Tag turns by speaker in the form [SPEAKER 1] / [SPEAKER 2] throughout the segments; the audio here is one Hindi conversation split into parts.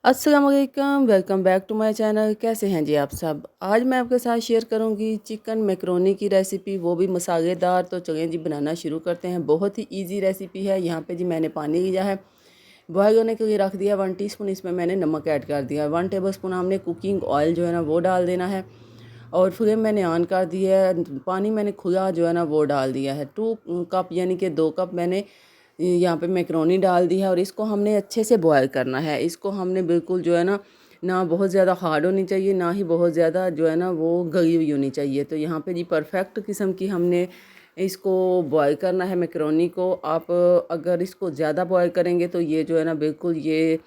[SPEAKER 1] अस्सलाम वालेकुम, welcome back to my channel. कैसे हैं जी आप सब। आज मैं आपके साथ शेयर करूंगी चिकन मैकरोनी की रेसिपी, वो भी मसालेदार। तो चलें जी बनाना शुरू करते हैं। बहुत ही इजी रेसिपी है। यहाँ पे जी मैंने पानी लिया है, बॉयल होने के लिए रख दिया। 1 टीस्पून इसमें मैंने नमक ऐड कर दिया। 1 टेबलस्पून हमने कुकिंग ऑयल जो है ना वो डाल देना है और फ्लेम मैंने ऑन कर दिया है। पानी मैंने खुला जो है ना वो डाल दिया है। 2 कप यानी कि 2 कप मैंने यहाँ पे मैक्रोनी डाल दी है और इसको हमने अच्छे से बॉयल करना है। इसको हमने बिल्कुल जो है ना बहुत ज़्यादा हार्ड होनी चाहिए, ना ही बहुत ज़्यादा जो है ना वो गली हुई होनी चाहिए। तो यहाँ पे जी परफेक्ट किस्म की हमने इसको बॉयल करना है मैक्रोनी को। आप अगर इसको ज़्यादा बॉयल करेंगे तो ये जो है ना बिल्कुल ये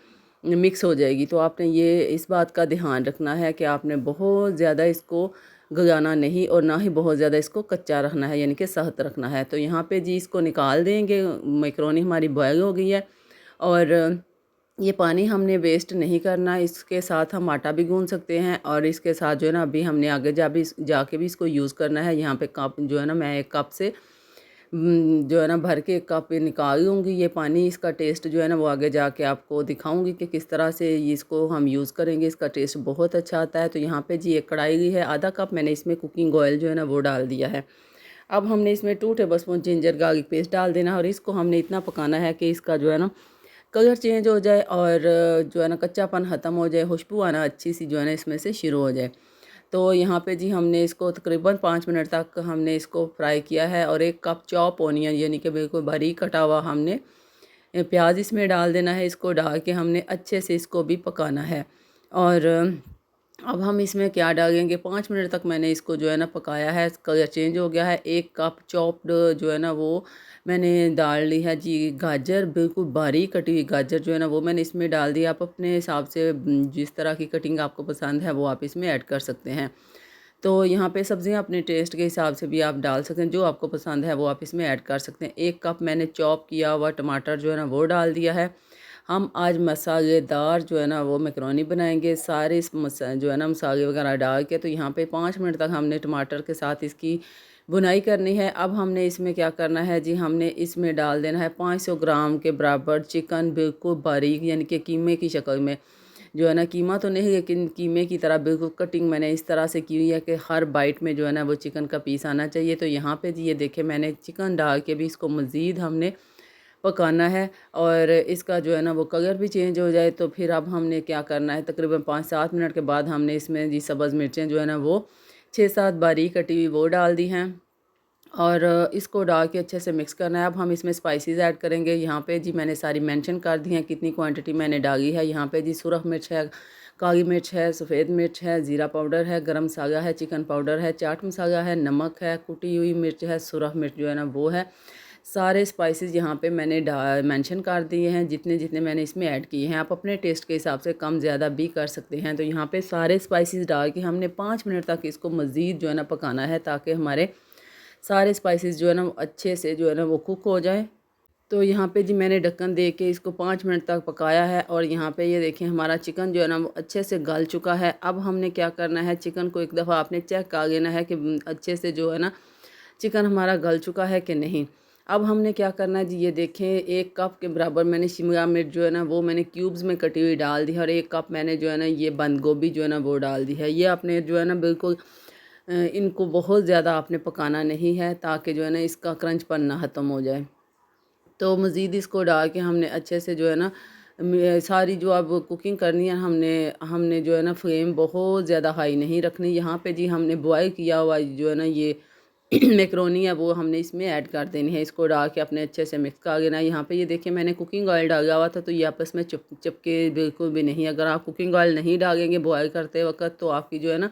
[SPEAKER 1] मिक्स हो जाएगी। तो आपने ये इस बात का ध्यान रखना है कि आपने बहुत ज़्यादा इसको गलाना नहीं और ना ही बहुत ज़्यादा इसको कच्चा रखना है, यानी कि सख्त रखना है। तो यहाँ पे जी इसको निकाल देंगे। मैक्रोनी हमारी बॉयल हो गई है और ये पानी हमने वेस्ट नहीं करना। इसके साथ हम आटा भी गूंद सकते हैं और इसके साथ जो है ना अभी हमने आगे जाके भी इसको यूज़ करना है। यहाँ पे कप जो है ना मैं 1 कप से जो है ना भर के 1 कप निकाल लूँगी ये पानी। इसका टेस्ट जो है ना वो आगे जाके आपको दिखाऊंगी कि किस तरह से इसको हम यूज़ करेंगे। इसका टेस्ट बहुत अच्छा आता है। तो यहाँ पे जी एक कढ़ाई ली है, आधा कप मैंने इसमें कुकिंग ऑयल जो है ना वो डाल दिया है। अब हमने इसमें 2 टेबलस्पून जिंजर गार्लिक पेस्ट डाल देना और इसको हमने इतना पकाना है कि इसका जो है ना कलर चेंज हो जाए और जो है ना कच्चापन ख़त्म हो जाए, खुशबू आना अच्छी सी जो है ना इसमें से शुरू हो जाए। तो यहाँ पे जी हमने इसको तकरीबन 5 मिनट तक हमने इसको फ्राई किया है और 1 कप चॉप ओनियन यानी कि बिल्कुल बारीक कटा हुआ हमने प्याज इसमें डाल देना है। इसको डाल के हमने अच्छे से इसको भी पकाना है। और अब हम इसमें क्या डालेंगे, 5 मिनट तक मैंने इसको जो है ना पकाया है। कलर चेंज हो गया है। 1 कप चॉप्ड जो है ना वो मैंने डाल ली है जी गाजर, बिल्कुल बारीक कटी हुई गाजर जो है ना वो मैंने इसमें डाल दी। आप अपने हिसाब से जिस तरह की कटिंग आपको पसंद है वो आप इसमें ऐड कर सकते हैं। तो यहाँ पे सब्ज़ियाँ अपने टेस्ट के हिसाब से भी आप डाल सकते हैं, जो आपको पसंद है वो आप इसमें ऐड कर सकते हैं। 1 कप मैंने चॉप किया हुआ टमाटर जो है ना वो डाल दिया है। हम आज मसालेदार जो है ना वो मैकरोनी बनाएंगे। सारे इस जो है ना मसाले वगैरह डाल के तो यहाँ पे 5 मिनट तक हमने टमाटर के साथ इसकी भुनाई करनी है। अब हमने इसमें क्या करना है जी, हमने इसमें डाल देना है 500 ग्राम के बराबर चिकन, बिल्कुल बारीक यानी कि कीमे की शक्ल में। जो है ना कीमा तो नहीं लेकिन कीमे की तरह बिल्कुल कटिंग मैंने इस तरह से की हुई है कि हर बाइट में जो है ना वो चिकन का पीस आना चाहिए। तो यहाँ पे जी ये देखें मैंने चिकन डाल के भी इसको मज़ीद हमने पकाना है और इसका जो है ना वो कलर भी चेंज हो जाए। तो फिर अब हमने क्या करना है, तकरीबन 5-7 मिनट के बाद हमने इसमें जी सब्ज़ मिर्चें जो है ना वो 6-7 बारीक कटी हुई वो डाल दी हैं और इसको डाल के अच्छे से मिक्स करना है। अब हम इसमें स्पाइसेस ऐड करेंगे। यहाँ पे जी मैंने सारी मेंशन कर दी हैं कितनी क्वांटिटी मैंने डाली है। यहाँ पे जी सुरख मिर्च है, काली मिर्च है, सफ़ेद मिर्च है, ज़ीरा पाउडर है, गरम मसाला है, चिकन पाउडर है, चाट मसाला है, नमक है, कुटी हुई मिर्च है, सुरख मिर्च जो है ना वो है। सारे स्पाइसेस यहाँ पे मैंने मेंशन कर दिए हैं, जितने जितने मैंने इसमें ऐड किए हैं। आप अपने टेस्ट के हिसाब से कम ज़्यादा भी कर सकते हैं। तो यहाँ पे सारे स्पाइसेस डाल के हमने 5 मिनट तक इसको मज़ीद जो है ना पकाना है, ताकि हमारे सारे स्पाइसेस जो है ना अच्छे से जो है ना वो कुक हो जाए। तो यहाँ पे जी मैंने ढक्कन दे के इसको 5 मिनट तक पकाया है और यहाँ पे ये देखें हमारा चिकन जो है ना वो अच्छे से गल चुका है। अब हमने क्या करना है, चिकन को एक दफ़ा आपने चेक कर लेना है कि अच्छे से जो है ना चिकन हमारा गल चुका है कि नहीं। अब हमने क्या करना है जी, ये देखें 1 कप के बराबर मैंने शिमला मिर्च जो है ना वो मैंने क्यूब्स में कटी हुई डाल दी है और 1 कप मैंने जो है ना ये बंद गोभी जो है ना वो डाल दी है। ये आपने जो है ना बिल्कुल इनको बहुत ज़्यादा आपने पकाना नहीं है, ताकि जो है ना इसका क्रंचपन ना ख़त्म हो जाए। तो मज़ीद इसको डाल के हमने अच्छे से जो है ना सारी जो अब कुकिंग करनी है, हमने हमने जो है ना फ्लेम बहुत ज़्यादा हाई नहीं रखनी। यहाँ पे जी हमने बॉयल किया हुआ जो है ना ये मैक्रोनी है वो हमने इसमें ऐड कर देनी है। इसको डाल के अपने अच्छे से मिक्स कर लेना है। यहाँ पे ये देखिए मैंने कुकिंग ऑयल डाला हुआ था, तो ये आपस में चिपके बिल्कुल भी नहीं। अगर आप कुकिंग ऑयल नहीं डालेंगे बॉयल करते वक्त तो आपकी जो है ना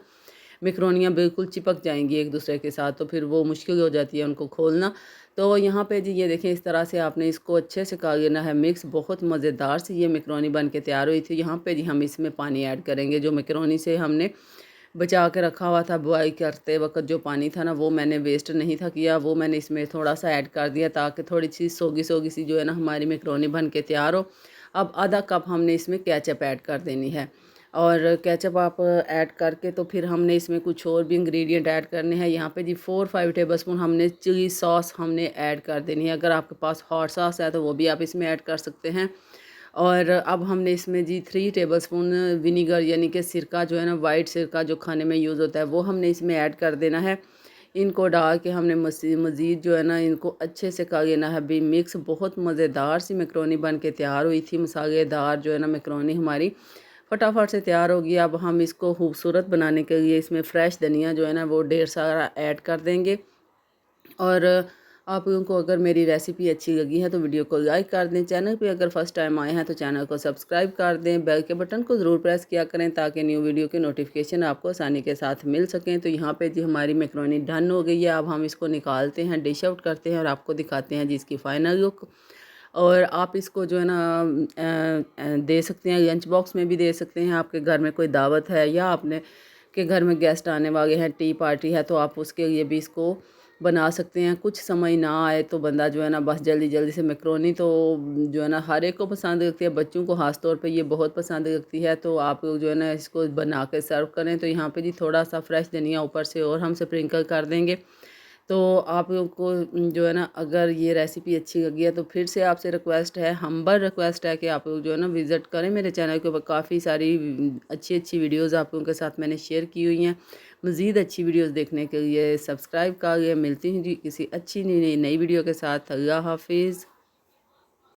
[SPEAKER 1] मैक्रोनियाँ बिल्कुल चिपक जाएंगी एक दूसरे के साथ, तो फिर वो मुश्किल हो जाती है उनको खोलना। तो यहाँ पे जी ये देखें इस तरह से आपने इसको अच्छे से कर लेना है मिक्स। बहुत मज़ेदार सी ये मैक्रोनी बन के तैयार हुई थी। यहाँ पे जी हम इसमें पानी ऐड करेंगे। जो मैक्रोनी से हमने बचा के रखा हुआ था बॉयल करते वक्त, जो पानी था ना वो मैंने वेस्ट नहीं था किया, वो मैंने इसमें थोड़ा सा ऐड कर दिया ताकि थोड़ी सी सोगी सोगी सी जो है ना हमारी मैक्रोनी बन के तैयार हो। अब आधा कप हमने इसमें केचप ऐड कर देनी है और केचप आप ऐड करके तो फिर हमने इसमें कुछ और भी इंग्रेडिएंट ऐड करने हैं। यहाँ पे जी 4-5 टेबलस्पून हमने चिली सॉस हमने ऐड कर देनी है। अगर आपके पास हॉट सॉस है तो वो भी आप इसमें ऐड कर सकते हैं। और अब हमने इसमें जी 3 टेबलस्पून विनीगर यानी कि सिरका जो है ना, वाइट सिरका जो खाने में यूज़ होता है, वो हमने इसमें ऐड कर देना है। इनको डाल के हमने मज़ीद जो है ना, इनको अच्छे से कर लेना है भी मिक्स। बहुत मज़ेदार सी मैक्रोनी बन के तैयार हुई थी, मसालेदार जो है ना मैक्रोनी हमारी फटाफट से तैयार होगी। अब हम इसको खूबसूरत बनाने के लिए इसमें फ्रेश धनिया जो है ना, वो ढेर सारा ऐड कर देंगे। और आप लोगों को अगर मेरी रेसिपी अच्छी लगी है तो वीडियो को लाइक कर दें। चैनल पे अगर फर्स्ट टाइम आए हैं तो चैनल को सब्सक्राइब कर दें। बेल के बटन को ज़रूर प्रेस किया करें ताकि न्यू वीडियो की नोटिफिकेशन आपको आसानी के साथ मिल सकें। तो यहाँ पे जी हमारी मैक्रोनी डन हो गई है। अब हम इसको निकालते हैं, डिश आउट करते हैं और आपको दिखाते हैं जी इसकी फ़ाइनल लुक। और आप इसको जो है ना दे सकते हैं, लंच बॉक्स में भी दे सकते हैं। आपके घर में कोई दावत है या आपने के घर में गेस्ट आने वाले हैं, टी पार्टी है, तो आप उसके लिए भी इसको बना सकते हैं। कुछ समय ना आए तो बंदा जो है ना बस जल्दी जल्दी से मैक्रोनी तो जो है ना हर एक को पसंद लगती है, बच्चों को ख़ास तौर पे ये बहुत पसंद लगती है। तो आप लोग जो है ना इसको बना के सर्व करें। तो यहाँ पे जी थोड़ा सा फ्रेश धनिया ऊपर से और हम स्प्रिंकल कर देंगे। तो आप लोग को जो है ना अगर ये रेसिपी अच्छी लगी है तो फिर से आपसे रिक्वेस्ट है, हम्बल रिक्वेस्ट है कि आप लोग जो है ना विज़िट करें मेरे चैनल के ऊपर। काफ़ी सारी अच्छी अच्छी वीडियोज़ आप लोगों के साथ मैंने शेयर की हुई हैं। मज़ीद अच्छी वीडियोज़ देखने के लिए सब्सक्राइब कर लिए। मिलती हूँ जी किसी अच्छी नई वीडियो के साथ। अल्लाह हाफिज़।